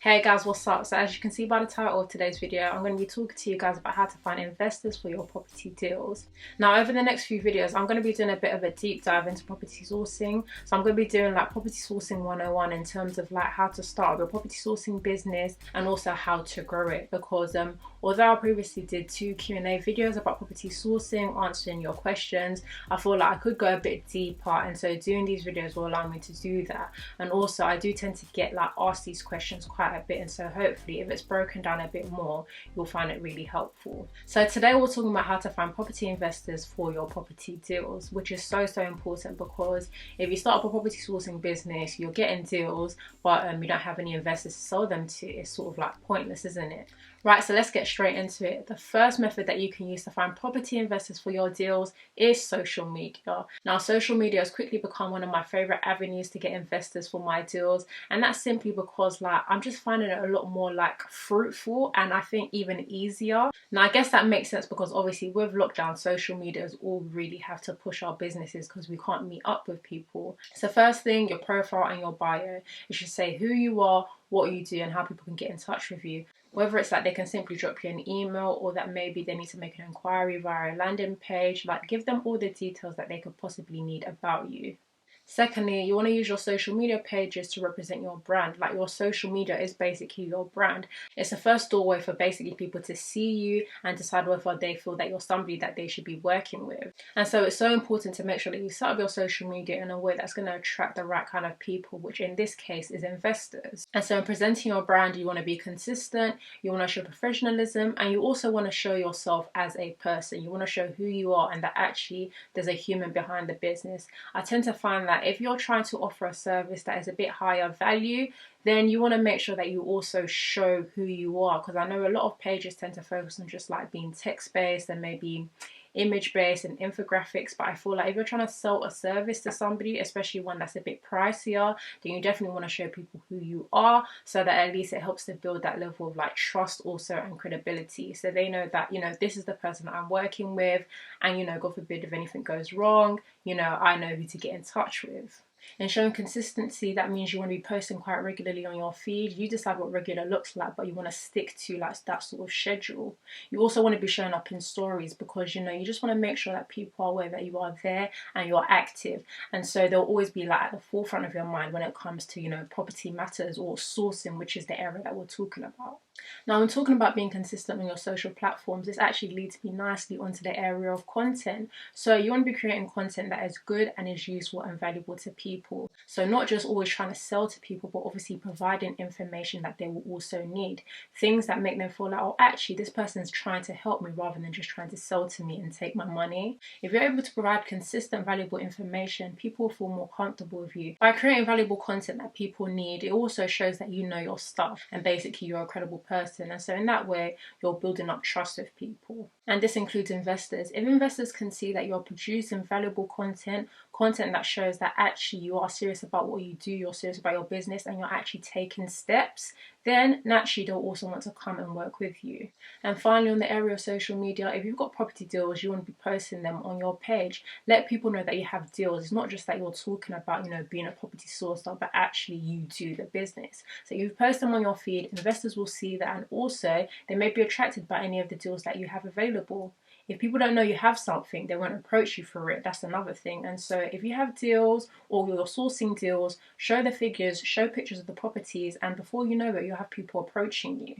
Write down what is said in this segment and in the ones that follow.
Hey guys, what's up? So as you can see by the title of today's video, I'm going to be talking to you guys about how to find investors for your property deals. Now over the next few videos, I'm going to be doing a bit of a deep dive into property sourcing. So I'm going to be doing like property sourcing 101 in terms of like how to start your property sourcing business and also how to grow it, because although I previously did 2 Q&A videos about property sourcing, answering your questions, I feel like I could go a bit deeper, and so doing these videos will allow me to do that. And also I do tend to get like asked these questions quite a bit, and so hopefully if it's broken down a bit more, you'll find it really helpful. So today we're talking about how to find property investors for your property deals, which is so important, because if you start up a property sourcing business, you're getting deals but you don't have any investors to sell them to. It's sort of like pointless, isn't it? Right, so let's get straight into it. The first method that you can use to find property investors for your deals is social media. Now, social media has quickly become one of my favorite avenues to get investors for my deals, and that's simply because like I'm just finding it a lot more like fruitful, and I think even easier. Now, I guess that makes sense because obviously with lockdown, social media is all we really have to push our businesses because we can't meet up with people. So first thing, your profile and your bio. It should say who you are, what you do, and how people can get in touch with you. Whether it's like they can simply drop you an email, or that maybe they need to make an inquiry via a landing page, like give them all the details that they could possibly need about you. Secondly, you want to use your social media pages to represent your brand. Like your social media is basically your brand. It's the first doorway for basically people to see you and decide whether they feel that you're somebody that they should be working with. And so it's so important to make sure that you set up your social media in a way that's going to attract the right kind of people, which in this case is investors. And so in presenting your brand, you want to be consistent, you want to show professionalism, and you also want to show yourself as a person. You want to show who you are and that actually there's a human behind the business. I tend to find that if you're trying to offer a service that is a bit higher value, then you want to make sure that you also show who you are, because I know a lot of pages tend to focus on just like being text-based and maybe image-based and infographics, but I feel like if you're trying to sell a service to somebody, especially one that's a bit pricier, then you definitely want to show people who you are, so that at least it helps to build that level of like trust also and credibility, so they know that, you know, this is the person that I'm working with, and you know, God forbid if anything goes wrong, you know, I know who to get in touch with. And showing consistency, that means you want to be posting quite regularly on your feed. You decide what regular looks like, but you want to stick to like that sort of schedule. You also want to be showing up in stories, because you know, you just want to make sure that people are aware that you are there and you're active, and so they'll always be like at the forefront of your mind when it comes to, you know, property matters or sourcing, which is the area that we're talking about. Now, when talking about being consistent on your social platforms, this actually leads me nicely onto the area of content. So you want to be creating content that is good and is useful and valuable to people. So not just always trying to sell to people, but obviously providing information that they will also need. Things that make them feel like, oh, actually, this person's trying to help me rather than just trying to sell to me and take my money. If you're able to provide consistent, valuable information, people will feel more comfortable with you. By creating valuable content that people need, it also shows that you know your stuff and basically you're a credible person, and so in that way you're building up trust with people. And this includes investors. If investors can see that you're producing valuable content that shows that actually you are serious about what you do, you're serious about your business, and you're actually taking steps, then naturally they'll also want to come and work with you. And finally, on the area of social media, if you've got property deals, you want to be posting them on your page. Let people know that you have deals. It's not just that you're talking about, you know, being a property sourcer, but actually you do the business. So you post them on your feed, investors will see that, and also they may be attracted by any of the deals that you have available. If people don't know you have something, they won't approach you for it. That's another thing. And so if you have deals or you're sourcing deals, show the figures, show pictures of the properties, and before you know it, you'll have people approaching you.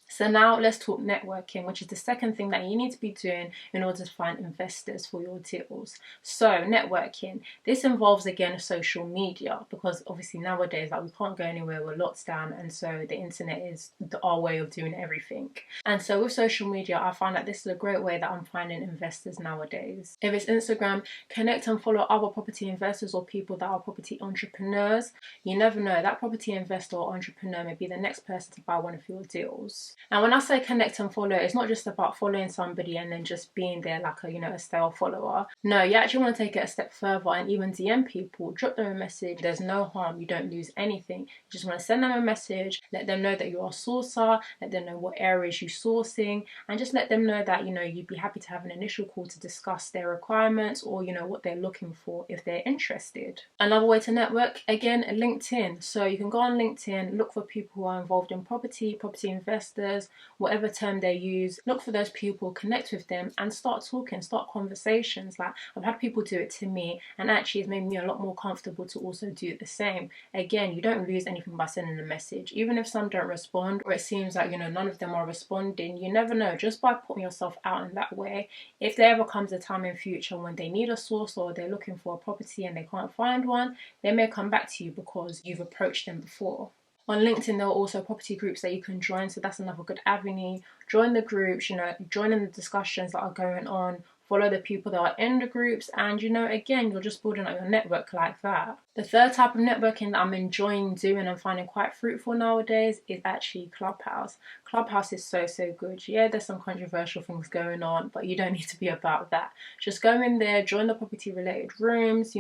So now let's talk networking, which is the second thing that you need to be doing in order to find investors for your deals. So networking, this involves again social media, because obviously nowadays like we can't go anywhere, we're locked down, and so the internet is our way of doing everything. And so with social media, I find that this is a great way that I'm finding investors nowadays. If it's Instagram, connect and follow other property investors or people that are property entrepreneurs. You never know, that property investor or entrepreneur may be the next person to buy one of your deals. And when I say connect and follow, it's not just about following somebody and then just being there like a, a stale follower. No, you actually want to take it a step further and even DM people, drop them a message. There's no harm, you don't lose anything. You just want to send them a message, let them know that you're a sourcer, let them know what areas you're sourcing, and just let them know that, you'd be happy to have an initial call to discuss their requirements or, what they're looking for if they're interested. Another way to network, again, LinkedIn. So you can go on LinkedIn, look for people who are involved in property investors, whatever term they use. Look for those people, connect with them, and start talking, start conversations. Like, I've had people do it to me, and actually it's made me a lot more comfortable to also do the same. Again, you don't lose anything by sending a message. Even if some don't respond, or it seems like, none of them are responding, you never know. Just by putting yourself out in that way, if there ever comes a time in future when they need a source or they're looking for a property and they can't find one, they may come back to you because you've approached them before. On LinkedIn, there are also property groups that you can join, so that's another good avenue. Join the groups, join in the discussions that are going on, follow the people that are in the groups, and again, you're just building up your network like that. The third type of networking that I'm enjoying doing and finding quite fruitful nowadays is actually Clubhouse. Clubhouse is so good. Yeah, there's some controversial things going on, but you don't need to be about that. Just go in there, join the property related rooms,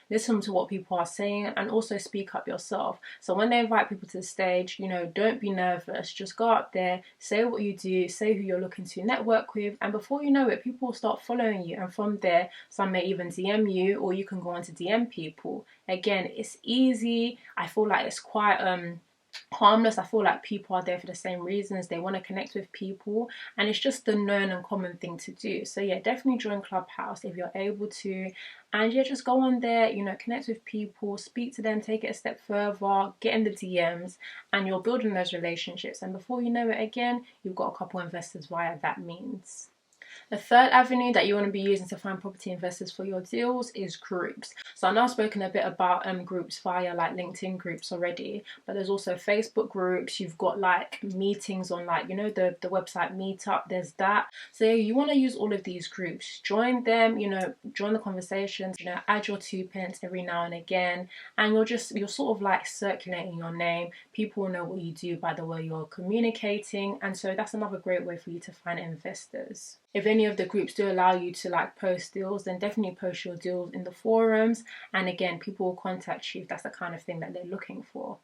listen to what people are saying, and also speak up yourself. So when they invite people to the stage, don't be nervous. Just go up there, say what you do, say who you're looking to network with, and before you know it, people will start following you, and from there, some may even DM you, or you can go on to DM people. Again, it's easy. I feel like it's quite harmless. I feel like people are there for the same reasons. They want to connect with people, and it's just the known and common thing to do. So yeah, definitely join Clubhouse if you're able to, and yeah, just go on there, connect with people, speak to them, take it a step further, get in the DMs, and you're building those relationships, and before you know it, again, you've got a couple investors via that means. The third avenue that you want to be using to find property investors for your deals is groups. So I know I've spoken a bit about groups via like LinkedIn groups already, but there's also Facebook groups. You've got like meetings on like, the website Meetup, there's that. So you want to use all of these groups. Join them, join the conversations, add your 2 pence every now and again, and you're sort of like circulating your name. People know what you do by the way you're communicating, and so that's another great way for you to find investors. If any of the groups do allow you to like post deals, then definitely post your deals in the forums, and again, people will contact you if that's the kind of thing that they're looking for.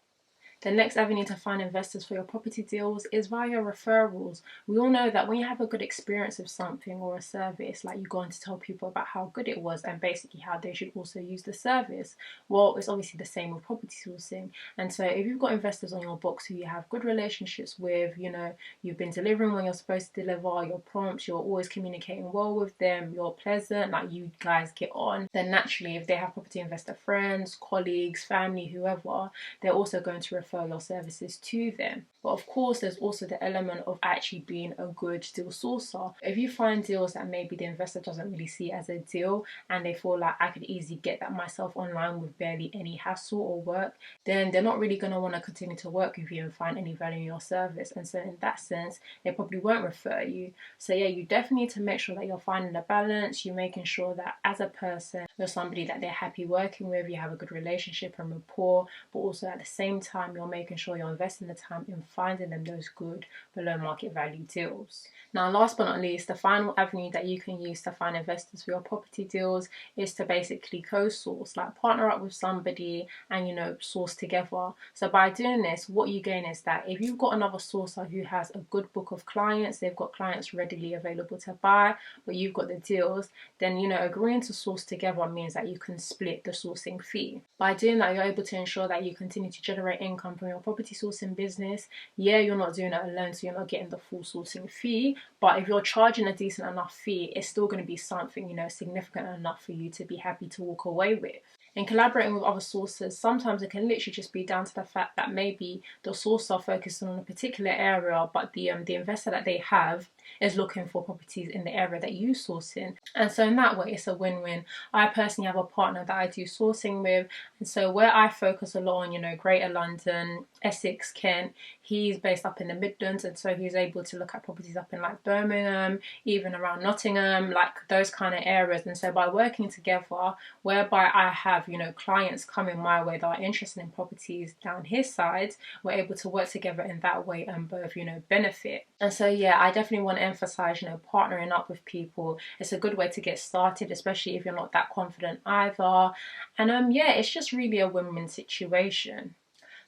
The next avenue to find investors for your property deals is via referrals. We all know that when you have a good experience with something or a service, like you go on to tell people about how good it was and basically how they should also use the service. Well, it's obviously the same with property sourcing. And so if you've got investors on your books who you have good relationships with, you've been delivering when you're supposed to deliver, you're prompt, you're always communicating well with them, you're pleasant, like you guys get on, then naturally if they have property investor friends, colleagues, family, whoever, they're also going to refer your services to them. But of course, there's also the element of actually being a good deal sourcer. If you find deals that maybe the investor doesn't really see as a deal and they feel like I could easily get that myself online with barely any hassle or work, then they're not really going to want to continue to work with you and find any value in your service. And so in that sense, they probably won't refer you. So yeah, you definitely need to make sure that you're finding a balance. You're making sure that as a person, you're somebody that they're happy working with, you have a good relationship and rapport, but also at the same time, you're making sure you're investing the time in finding them those good below market value deals. Now, last but not least, the final avenue that you can use to find investors for your property deals is to basically co-source, like partner up with somebody and source together. So by doing this, what you gain is that if you've got another sourcer who has a good book of clients, they've got clients readily available to buy, but you've got the deals, then agreeing to source together means that you can split the sourcing fee. By doing that, you're able to ensure that you continue to generate income from your property sourcing business. Yeah, you're not doing it alone, so you're not getting the full sourcing fee, but if you're charging a decent enough fee, it's still going to be something significant enough for you to be happy to walk away with. In collaborating with other sources, sometimes it can literally just be down to the fact that maybe the source are focused on a particular area, but the investor that they have is looking for properties in the area that you source in. And so in that way, it's a win-win. I personally have a partner that I do sourcing with, and so where I focus a lot on, Greater London, Essex, Kent. He's based up in the Midlands, and so he's able to look at properties up in like Birmingham, even around Nottingham, like those kind of areas. And so by working together, whereby I have, you know, clients coming my way that are interested in properties down his side, we're able to work together in that way and both, you know, benefit. And so yeah, I definitely want to emphasize, you know, partnering up with people. It's a good way to get started, especially if you're not that confident either. And yeah, it's just really a win-win situation.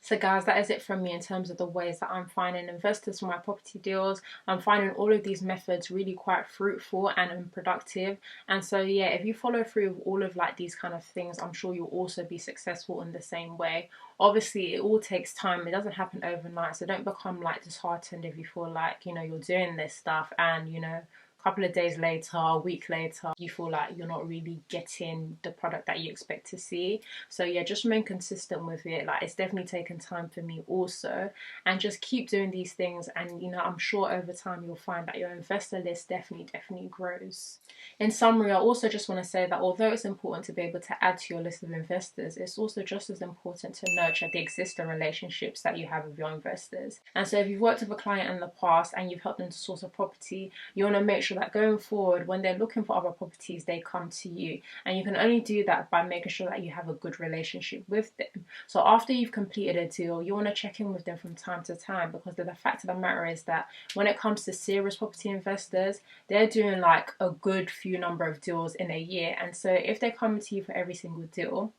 So guys, that is it from me in terms of the ways that I'm finding investors for my property deals. I'm finding all of these methods really quite fruitful and productive. And so yeah, if you follow through with all of like these kind of things, I'm sure you'll also be successful in the same way. Obviously, it all takes time. It doesn't happen overnight. So don't become like disheartened if you feel like, you know, you're doing this stuff and, you know, couple of days later, a week later, you feel like you're not really getting the product that you expect to see. So yeah, just remain consistent with it. Like, it's definitely taken time for me also, and just keep doing these things, and you know, I'm sure over time you'll find that your investor list definitely grows. In summary, I also just want to say that although it's important to be able to add to your list of investors, it's also just as important to nurture the existing relationships that you have with your investors. And so if you've worked with a client in the past and you've helped them to source a property, you want to make sure that going forward, when they're looking for other properties, they come to you. And you can only do that by making sure that you have a good relationship with them. So after you've completed a deal, you want to check in with them from time to time, because the fact of the matter is that when it comes to serious property investors, they're doing like a good few number of deals in a year. And so if they're coming to you for every single deal,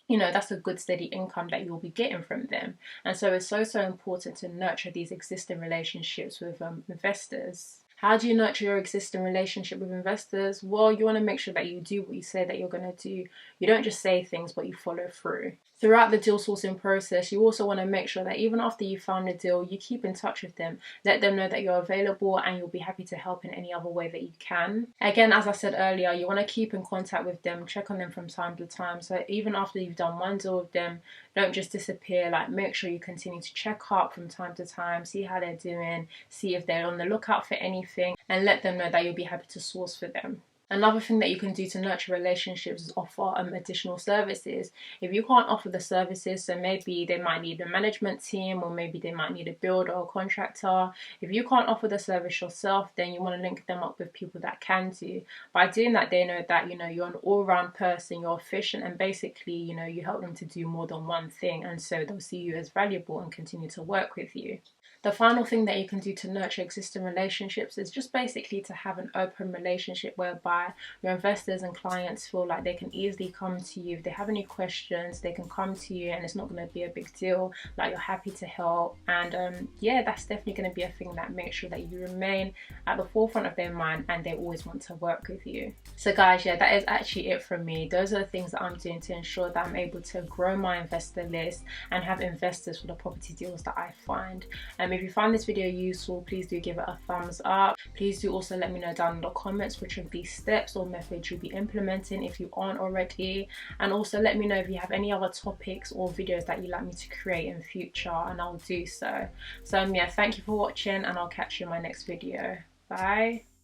you know, that's a good steady income that you'll be getting from them. And so it's so important to nurture these existing relationships with investors. How do you nurture your existing relationship with investors? Well, you want to make sure that you do what you say that you're going to do. You don't just say things, but you follow through. Throughout the deal sourcing process, you also want to make sure that even after you found a deal, you keep in touch with them. Let them know that you're available and you'll be happy to help in any other way that you can. Again, as I said earlier, you want to keep in contact with them, check on them from time to time. So even after you've done one deal with them, don't just disappear. Like, make sure you continue to check up from time to time, see how they're doing, see if they're on the lookout for anything, and let them know that you'll be happy to source for them. Another thing that you can do to nurture relationships is offer additional services. If you can't offer the services, so maybe they might need a management team, or maybe they might need a builder or contractor. If you can't offer the service yourself, then you want to link them up with people that can do. By doing that, they know that, you know, you're an all-round person, you're efficient, and basically, you know, you help them to do more than one thing, and so they'll see you as valuable and continue to work with you. The final thing that you can do to nurture existing relationships is just basically to have an open relationship whereby your investors and clients feel like they can easily come to you. If they have any questions, they can come to you and it's not going to be a big deal. Like, you're happy to help. And yeah, that's definitely going to be a thing that makes sure that you remain at the forefront of their mind and they always want to work with you. So guys, yeah, that is actually it from me. Those are the things that I'm doing to ensure that I'm able to grow my investor list and have investors for the property deals that I find. If you find this video useful, please do give it a thumbs up. Please do also let me know down in the comments which of these steps or methods you'll be implementing if you aren't already. And also let me know if you have any other topics or videos that you'd like me to create in future, and I'll do so. So yeah, thank you for watching, and I'll catch you in my next video. Bye.